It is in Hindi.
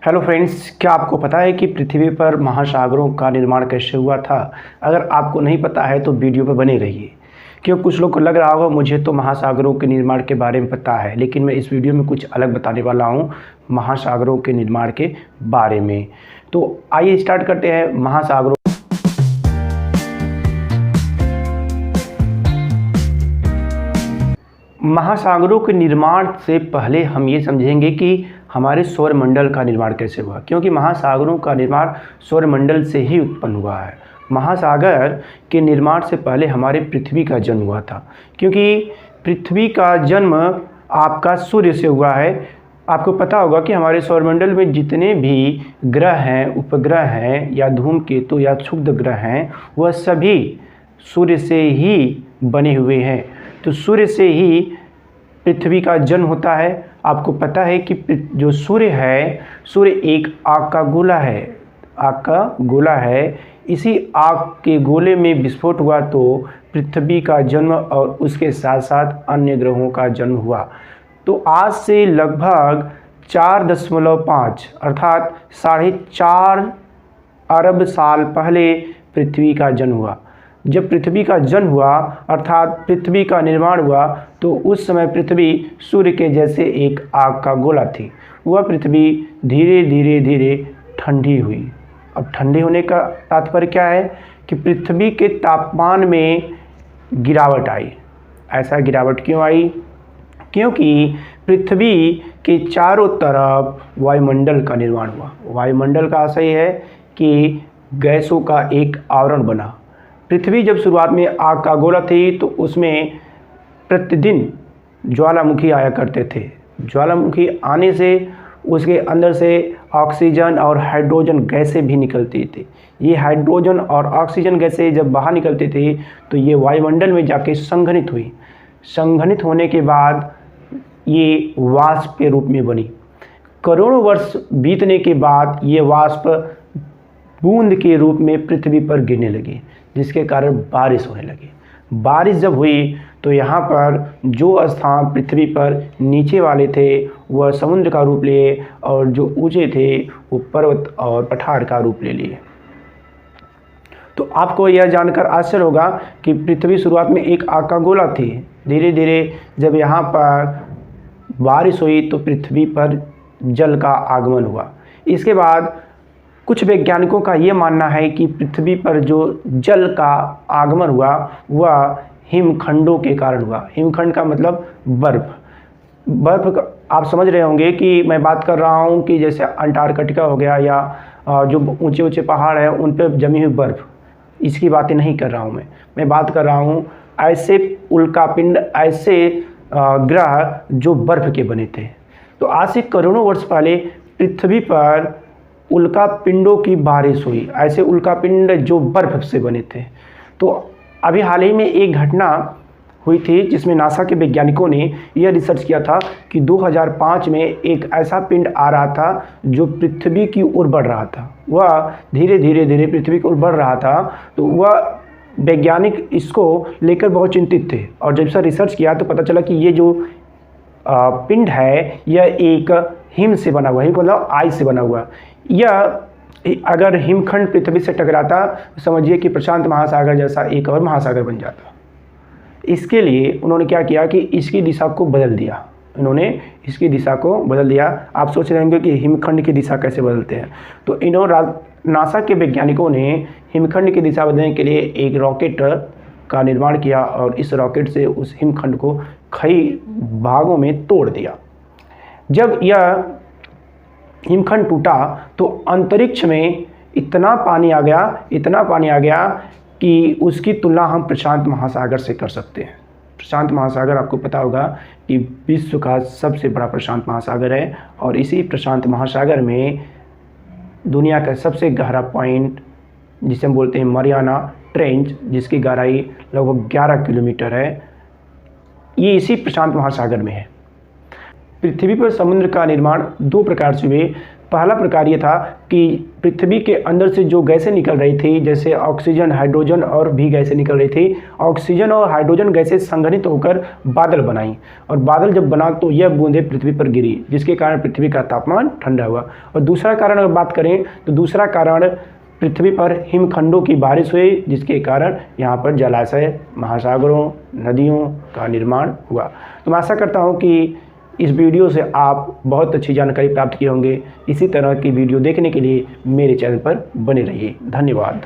हेलो फ्रेंड्स, क्या आपको पता है कि पृथ्वी पर महासागरों का निर्माण कैसे हुआ था? अगर आपको नहीं पता है तो वीडियो पर बने रहिए, क्योंकि कुछ लोग को लग रहा होगा मुझे तो महासागरों के निर्माण के बारे में पता है, लेकिन मैं इस वीडियो में कुछ अलग बताने वाला हूँ महासागरों के निर्माण के बारे में। तो आइए स्टार्ट करते हैं। महासागरों के निर्माण से पहले हम ये समझेंगे कि हमारे सौरमंडल का निर्माण कैसे हुआ, क्योंकि महासागरों का निर्माण सौरमंडल से ही उत्पन्न हुआ है। महासागर के निर्माण से पहले हमारे पृथ्वी का जन्म हुआ था, क्योंकि पृथ्वी का जन्म आपका सूर्य से हुआ है। आपको पता होगा कि हमारे सौरमंडल में जितने भी ग्रह हैं, उपग्रह हैं या धूमकेतु या क्षुद्र ग्रह हैं, वह सभी सूर्य से ही बने हुए हैं। तो सूर्य से ही पृथ्वी का जन्म होता है। आपको पता है कि जो सूर्य है, सूर्य एक आग का गोला है। आग का गोला है। इसी आग के गोले में विस्फोट हुआ तो पृथ्वी का जन्म और उसके साथ साथ अन्य ग्रहों का जन्म हुआ। तो आज से लगभग 4.5 अर्थात 4.5 अरब साल पहले पृथ्वी का जन्म हुआ। जब पृथ्वी का जन्म हुआ अर्थात पृथ्वी का निर्माण हुआ तो उस समय पृथ्वी सूर्य के जैसे एक आग का गोला थी। वह पृथ्वी धीरे धीरे धीरे ठंडी हुई। अब ठंडी होने का तात्पर्य क्या है कि पृथ्वी के तापमान में गिरावट आई। ऐसा गिरावट क्यों आई? क्योंकि पृथ्वी के चारों तरफ वायुमंडल का निर्माण हुआ। वायुमंडल का आशय है कि गैसों का एक आवरण बना। पृथ्वी जब शुरुआत में आग का गोला थी तो उसमें प्रतिदिन ज्वालामुखी आया करते थे। ज्वालामुखी आने से उसके अंदर से ऑक्सीजन और हाइड्रोजन गैसें भी निकलती थी। ये हाइड्रोजन और ऑक्सीजन गैसें जब बाहर निकलती थी तो ये वायुमंडल में जाके संघनित हुई। संघनित होने के बाद ये वाष्प के रूप में बनी। करोड़ों वर्ष बीतने के बाद ये वाष्प बूंद के रूप में पृथ्वी पर गिरने लगी, जिसके कारण बारिश होने लगी। बारिश जब हुई तो यहाँ पर जो स्थान पृथ्वी पर नीचे वाले थे वह समुद्र का रूप लिए और जो ऊंचे थे वो पर्वत और पठार का रूप ले लिए। तो आपको यह जानकर आश्चर्य होगा कि पृथ्वी शुरुआत में एक आग का गोला थी। धीरे धीरे जब यहाँ पर बारिश हुई तो पृथ्वी पर जल का आगमन हुआ। इसके बाद कुछ वैज्ञानिकों का ये मानना है कि पृथ्वी पर जो जल का आगमन हुआ वह हिमखंडों के कारण हुआ। हिमखंड का मतलब बर्फ़ आप समझ रहे होंगे कि मैं बात कर रहा हूँ कि जैसे अंटार्कटिका हो गया या जो ऊंचे ऊंचे पहाड़ हैं उन पर जमी हुई बर्फ़, इसकी बातें नहीं कर रहा हूँ। मैं बात कर रहा हूँ ऐसे उल्कापिंड, ऐसे ग्रह जो बर्फ़ के बने थे। तो आज से करोड़ों वर्ष पहले पृथ्वी पर उल्का पिंडों की बारिश हुई। ऐसे उल्का पिंड जो बर्फ से बने थे। तो अभी हाल ही में एक घटना हुई थी जिसमें नासा के वैज्ञानिकों ने यह रिसर्च किया था कि 2005 में एक ऐसा पिंड आ रहा था जो पृथ्वी की ओर बढ़ रहा था। वह धीरे धीरे धीरे पृथ्वी की ओर बढ़ रहा था। तो वह वैज्ञानिक इसको लेकर बहुत चिंतित थे और जब से रिसर्च किया तो पता चला कि ये जो पिंड है यह एक हिम से बना हुआ है, मतलब आइस से बना हुआ। यह अगर हिमखंड पृथ्वी से टकराता तो समझिए कि प्रशांत महासागर जैसा एक और महासागर बन जाता। इसके लिए उन्होंने क्या किया कि इसकी दिशा को बदल दिया। इन्होंने इसकी दिशा को बदल दिया। आप सोच रहे होंगे कि हिमखंड की दिशा कैसे बदलते हैं। तो नासा के वैज्ञानिकों ने हिमखंड की दिशा बदलने के लिए एक रॉकेट का निर्माण किया और इस रॉकेट से उस हिमखंड को कई भागों में तोड़ दिया। जब यह हिमखंड टूटा तो अंतरिक्ष में इतना पानी आ गया कि उसकी तुलना हम प्रशांत महासागर से कर सकते हैं। प्रशांत महासागर आपको पता होगा कि विश्व का सबसे बड़ा प्रशांत महासागर है और इसी प्रशांत महासागर में दुनिया का सबसे गहरा पॉइंट जिसे हम बोलते हैं मरियाना ट्रेंच, जिसकी गहराई लगभग 11 किलोमीटर है, ये इसी प्रशांत महासागर में है। पृथ्वी पर समुद्र का निर्माण दो प्रकार से हुए। पहला प्रकार ये था कि पृथ्वी के अंदर से जो गैसें निकल रही थी, जैसे ऑक्सीजन, हाइड्रोजन और भी गैसें निकल रही थी, ऑक्सीजन और हाइड्रोजन गैसें संघनित होकर बादल बनाई, और बादल जब बना तो यह बूंदें पृथ्वी पर गिरी, जिसके कारण पृथ्वी का तापमान ठंडा हुआ। और दूसरा कारण अगर बात करें तो दूसरा कारण पृथ्वी पर हिमखंडों की बारिश हुई, जिसके कारण यहाँ पर जलाशय, महासागरों, नदियों का निर्माण हुआ। तो मैं आशा करता हूँ कि इस वीडियो से आप बहुत अच्छी जानकारी प्राप्त किए होंगे। इसी तरह की वीडियो देखने के लिए मेरे चैनल पर बने रहिए। धन्यवाद।